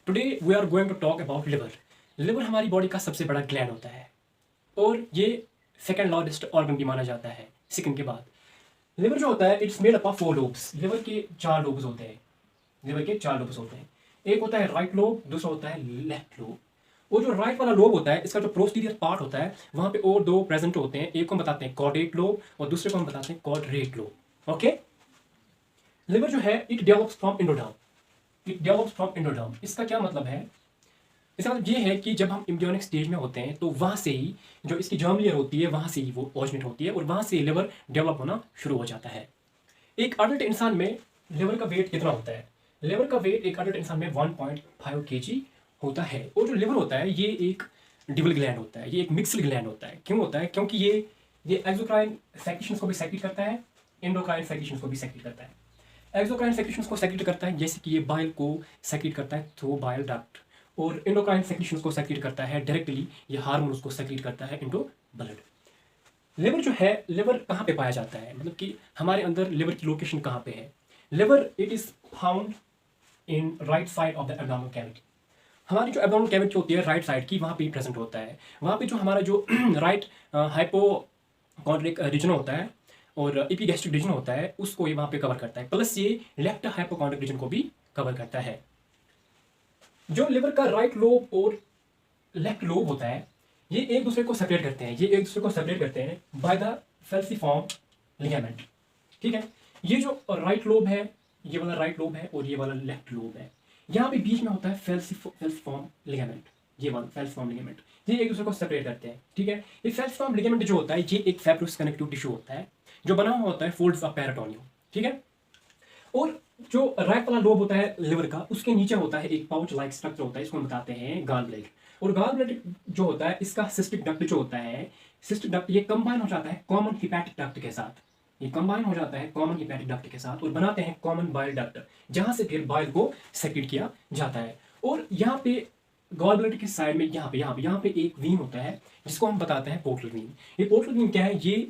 Today we are going to talk about liver. Liver हमारी body का सबसे बड़ा ग्लैंड होता है और ये सेकेंड लार्जेस्ट ऑर्गन भी माना जाता है स्किन के बाद। लिवर जो होता है it's made up of 4 lobes. Liver के 4 लोब्स होते हैं। लिवर के 4 लोब्स होते हैं। एक होता है राइट लोब, दूसरा होता है लेफ्ट लोब। और जो राइट वाला लोब होता है इसका जो पोस्टीरियर पार्ट होता है वहां पे और दो प्रेजेंट होते हैं। एक को हम बताते हैं कॉर्डेट लोब और दूसरे को हम बताते हैं कॉर्डेट लोब। ओके, लिवर जो है it develops from endoderm. It develops from endoderm. इसका क्या मतलब है? इसका मतलब ये है कि जब हम एम्ब्रियोनिक स्टेज में होते हैं तो वहां से ही जो इसकी जर्म लेयर होती है वहां से ही वो ओरिजिनेट होती है और वहां से लिवर डेवलप होना शुरू हो जाता है। एक अडल्ट इंसान में लिवर का वेट कितना होता है? लिवर का वेट एक अडल्ट इंसान में 1.5 kg होता है। और जो लिवर होता है ये एक डिबल ग्लैंड होता है, ये एक मिक्स्ड ग्लैंड होता है। क्यों होता है? क्योंकि ये एक्सोक्राइन सेक्रेशंस को भी सेक्रेट करता है, एंडोक्राइन सेक्रेशंस को भी सेक्रेट करता है। एक्सोक्राइन सेक्रेशंस को सेक्रेट करता है जैसे कि ये बाइल को सेक्रेट करता है थ्रू बाइल डक्ट, और एंडोक्राइन सेक्रेशंस को सेक्रेट करता है डायरेक्टली, ये हार्मोन्स को सेक्रेट करता है इनटू ब्लड। लिवर जो है, लिवर कहाँ पे पाया जाता है, मतलब कि हमारे अंदर लिवर की लोकेशन कहाँ पे है? Liver it is found in right side of the abdominal cavity. हमारी जो एब्डोमिनल कैविटी होती है राइट साइड की, वहाँ पे प्रेजेंट होता है। वहाँ पे जो हमारा जो राइट हाइपोकॉन्ड्रिक रीजन होता है और एपिगैस्ट्रिक रीजन होता है उसको ये वहाँ पे कवर करता है, प्लस ये लेफ्ट हाइपोकॉन्ड्रिक रीजन को भी कवर करता है। जो लिवर का राइट लोब और लेफ्ट लोब होता है ये एक दूसरे को सेपरेट करते हैं, ये एक दूसरे को सेपरेट करते हैं बाय द फेल्सिफॉर्म लिगामेंट। ठीक है, ये जो राइट लोब है, ये वाला राइट लोब है और ये वाला लेफ्ट लोब है, यहाँ पे बीच में होता है फेल्सिफॉर्म लिगामेंट। ये वाला फेल्सिफॉर्म लिगामेंट, ये एक दूसरे को सेपरेट करते हैं। ठीक है, ये फेल्सिफॉर्म लिगामेंट जो होता है ये एक फाइब्रस कनेक्टिव टिश्यू होता है जो बना हुआ होता है फोल्ड्स ऑफ पेरिटोनियम। ठीक है, और जो राइट वाला लोब होता है लिवर का उसके नीचे होता है एक पाउच लाइक स्ट्रक्चर होता है, इसको हम बताते हैं गॉल ब्लैडर। और गॉल ब्लैडर जो होता है इसका सिस्टिक डक्ट जो होता है, सिस्टिक डक्ट ये कंबाइन हो जाता है कॉमन हिपैटिक डक्ट के साथ। ये कंबाइन हो जाता है कॉमन हिपैटिक डक्ट के साथ और बनाते हैं कॉमन बाइल डक्ट, जहां से फिर बाइल को सेक्रेट किया जाता है। और यहाँ पे गॉल ब्लैडर के साइड में यहाँ पे एक वीन होता है जिसको हम बताते हैं पोर्टल वीन। ये पोर्टल वीन क्या है? ये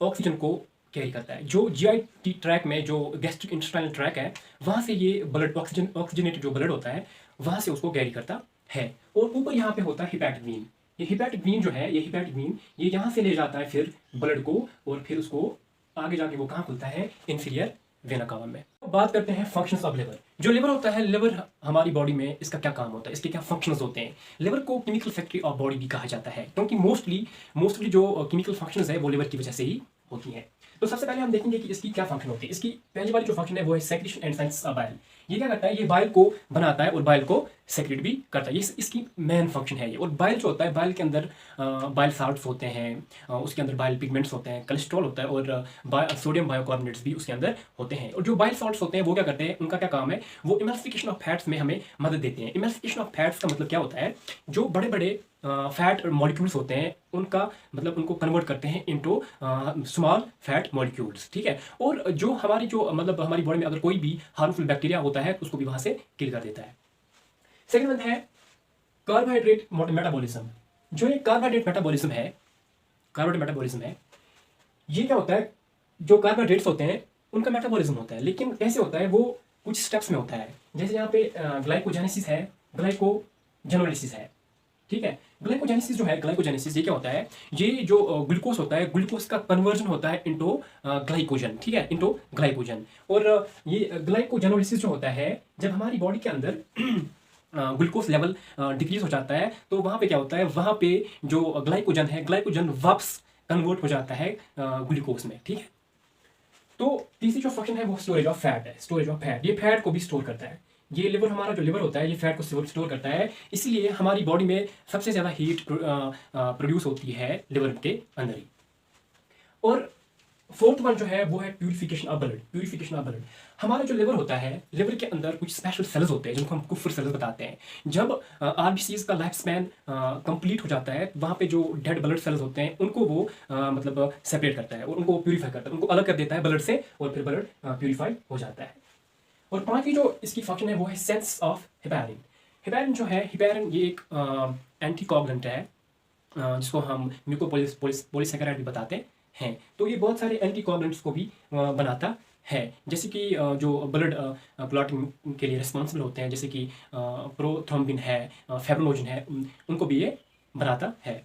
ऑक्सीजन को कैरी करता है। जो जीआईटी ट्रैक में जो गैस्ट्रिक इंटेस्टाइनल ट्रैक है वहां से ये ब्लड ऑक्सीजनेटेड जो ब्लड होता है वहां से उसको कैरी करता है। और ऊपर यहाँ पे होता है हिपैटिक वीन। ये हिपैटिक वीन जो है, ये हिपैटिक वीन ये यहाँ से ले जाता है फिर ब्लड को और फिर उसको आगे जाके वो कहाँ खुलता है? इंफीरियर वेना कावा में। तो बात करते हैं फंक्शंस ऑफ लिवर। जो लिवर होता है, लिवर हमारी बॉडी में इसका क्या काम होता है, इसके क्या फंक्शंस होते हैं? लिवर को केमिकल फैक्ट्री ऑफ बॉडी भी कहा जाता है क्योंकि मोस्टली जो केमिकल फंक्शंस है वो लिवर की वजह से ही होती है। तो सबसे पहले हम देखेंगे कि इसकी क्या फंक्शन होती है। इसकी पहली वाली जो फंक्शन है वो है secretion and synthesis of bile. ये क्या करता है? ये बाइल को बनाता है और बाइल को सेक्रेट भी करता है। ये इसकी मेन फंक्शन है ये। और बाइल जो होता है, बाइल के अंदर बाइल साल्ट्स होते हैं, उसके अंदर बाइल पिगमेंट्स होते हैं, कोलेस्ट्रॉल होता है और सोडियम बायोकार्बोनेट्स भी उसके अंदर होते हैं। और जो बाइल साल्ट्स होते हैं वो क्या करते हैं? उनका क्या काम है? वो इमल्सिफिकेशन ऑफ फैट्स में हमें मदद देते हैं। इमल्सिफिकेशन ऑफ फैट्स का मतलब क्या होता है? जो बड़े बड़े फैट मॉलिक्यूल्स होते हैं उनका मतलब उनको कन्वर्ट करते हैं इनटू स्मॉल फैट मॉलिक्यूल्स। ठीक है, और जो हमारी जो मतलब हमारी बॉडी में अगर कोई भी हार्मफुल बैक्टीरिया होता है तो उसको भी वहां से किल कर देता है। सेकंड वन है कार्बोहाइड्रेट मेटाबॉलिज्म। जो ये कार्बोहाइड्रेट मेटाबॉलिज्म है, ये क्या होता है? जो कार्बोहाइड्रेट्स होते हैं उनका मेटाबॉलिज्म होता है, लेकिन कैसे होता है? वो कुछ स्टेप्स में होता है। जैसे यहाँ पे ग्लाइकोजेनेसिस है, ग्लाइकोजेनोलिसिस है। ठीक है, ग्लाइकोजेनेसिस जो है, ग्लाइकोजेनेसिस ये क्या होता है? ये जो ग्लूकोज होता है, ग्लूकोज का कन्वर्जन होता है इनटू ग्लाइकोजन। ठीक है, इनटू ग्लाइकोजन। और ये ग्लाइकोजेनोलिसिस जो होता है, जब हमारी बॉडी के अंदर ग्लूकोज लेवल डिक्रीज हो जाता है तो वहाँ पे क्या होता है? वहाँ पे जो ग्लाइकोजन है, ग्लाइकोजन वापस कन्वर्ट हो जाता है ग्लूकोज में। ठीक है, तो तीसरी जो फंक्शन है वो स्टोरेज ऑफ फैट है। स्टोरेज ऑफ फैट, ये फैट को भी स्टोर करता है। ये लिवर, हमारा जो लिवर होता है ये फैट को स्टोर करता है, इसलिए हमारी बॉडी में सबसे ज़्यादा हीट प्रोड्यूस होती है लिवर के अंदर ही। और फोर्थ वन जो है वो है purification of blood. Purification of blood, हमारा जो लिवर होता है, लिवर के अंदर कुछ स्पेशल सेल्स होते हैं जिनको हम कुफर सेल्स बताते हैं। जब आरबीसीज का लाइफ स्पैन कंप्लीट हो जाता है वहाँ पे जो डेड ब्लड सेल्स होते हैं उनको वो मतलब सेपरेट करता है और उनको प्यूरिफाई करता है, उनको अलग कर देता है ब्लड से और फिर ब्लड प्यूरिफाई हो जाता है। और पांचवी जो इसकी फंक्शन है वो है सेंस ऑफ हेपेरिन। हेपेरिन जो है, हेपेरिन ये एक एंटीकोगुलेंट है जिसको हम म्यूकोपॉलीसैकेराइड भी बताते हैं। तो ये बहुत सारे एंटीकोगुलेंट्स को भी बनाता है, जैसे कि जो ब्लड क्लॉटिंग के लिए रिस्पॉन्सिबल होते हैं, जैसे कि प्रोथ्रोम्बिन है, फाइब्रिनोजन है, उनको भी ये बनाता है।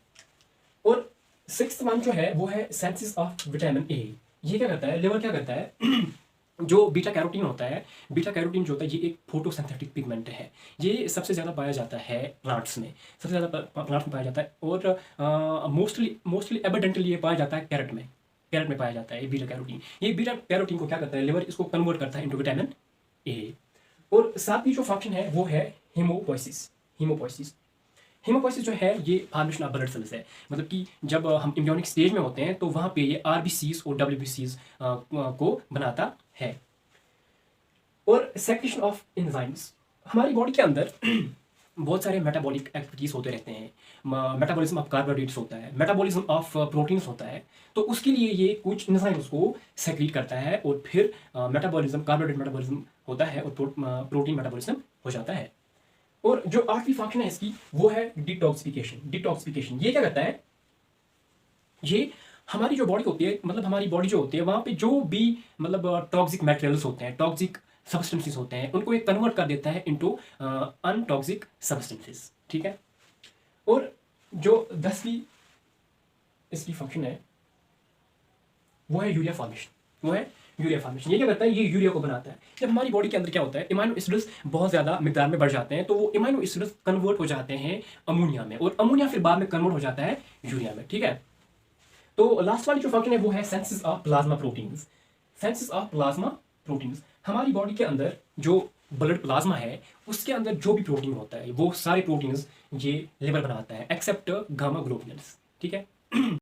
और सिक्स्थ वन जो है वो है सेंसिस ऑफ विटामिन ए। ये क्या करता है, लिवर क्या करता है जो बीटा कैरोटीन होता है, बीटा कैरोटीन जो होता है ये एक फोटोसिंथेटिक पिगमेंट है। ये सबसे ज़्यादा पाया जाता है प्लांट्स में, सबसे ज़्यादा प्लांट्स में पाया जाता है, और मोस्टली एबंडेंटली ये पाया जाता है कैरेट में, कैरेट में पाया जाता है ये बीटा कैरोटीन। ये बीटा कैरोटीन को क्या करता है, लिवर इसको कन्वर्ट करता है इनटू विटामिन ए। और सातवीं जो फंक्शन है वो है हीमोपोइसिस। हीमोपोइसिस हीमोपोइसिस जो है ये फॉर्मेशन ऑफ ब्लड सेल्स है, मतलब कि जब हम इम्ब्रियोनिक स्टेज में होते हैं तो वहाँ पे ये आरबीसीज और डब्ल्यूबीसीज को बनाता है। और सेक्रेशन ऑफ एंजाइम्स, हमारी बॉडी के अंदर बहुत सारे मेटाबॉलिक एक्टिविटीज होते रहते हैं। मेटाबॉलिज्म ऑफ कार्बोहाइड्रेट्स होता है, मेटाबॉलिज्म ऑफ प्रोटीन्स होता है, तो उसके लिए ये कुछ एंजाइम्स को सेक्रीट करता है और फिर मेटाबॉलिज्म, कार्बोहाइड्रेट मेटाबॉलिज्म होता है और प्रोटीन मेटाबॉलिज्म हो जाता है। और जो आठवीं फंक्शन है इसकी वो है डिटॉक्सिफिकेशन। डिटॉक्सिफिकेशन ये क्या करता है, ये हमारी जो बॉडी होती है, मतलब हमारी बॉडी जो होती है वहाँ पे जो भी मतलब टॉक्सिक मटेरियल्स होते हैं, टॉक्सिक सब्सटेंसेस होते हैं, उनको ये कन्वर्ट कर देता है इनटू अनटॉक्सिक सब्सटेंसेस, ठीक है। और जो 10वीं इसकी फंक्शन है वो है यूरिया फॉर्मेशन। वो है यूरिया फॉर्मेशन, ये क्या करता है, ये यूरिया को बनाता है। जब हमारी बॉडी के अंदर क्या होता है, इमाइनो एसिड्स बहुत ज़्यादा मिकदार में बढ़ जाते हैं, तो वो इमाइनो एसिड्स कन्वर्ट हो जाते हैं अमोनिया में, और अमोनिया फिर बाद में कन्वर्ट हो जाता है यूरिया में, ठीक है। तो लास्ट वाली जो फंक्शन है वो है synthesis of plasma proteins. Synthesis of plasma proteins, हमारी बॉडी के अंदर जो ब्लड प्लाज्मा है उसके अंदर जो भी प्रोटीन होता है वो सारे प्रोटीन्स ये लिवर बनाता है एक्सेप्ट गामा ग्लोबुलिन्स, ठीक है।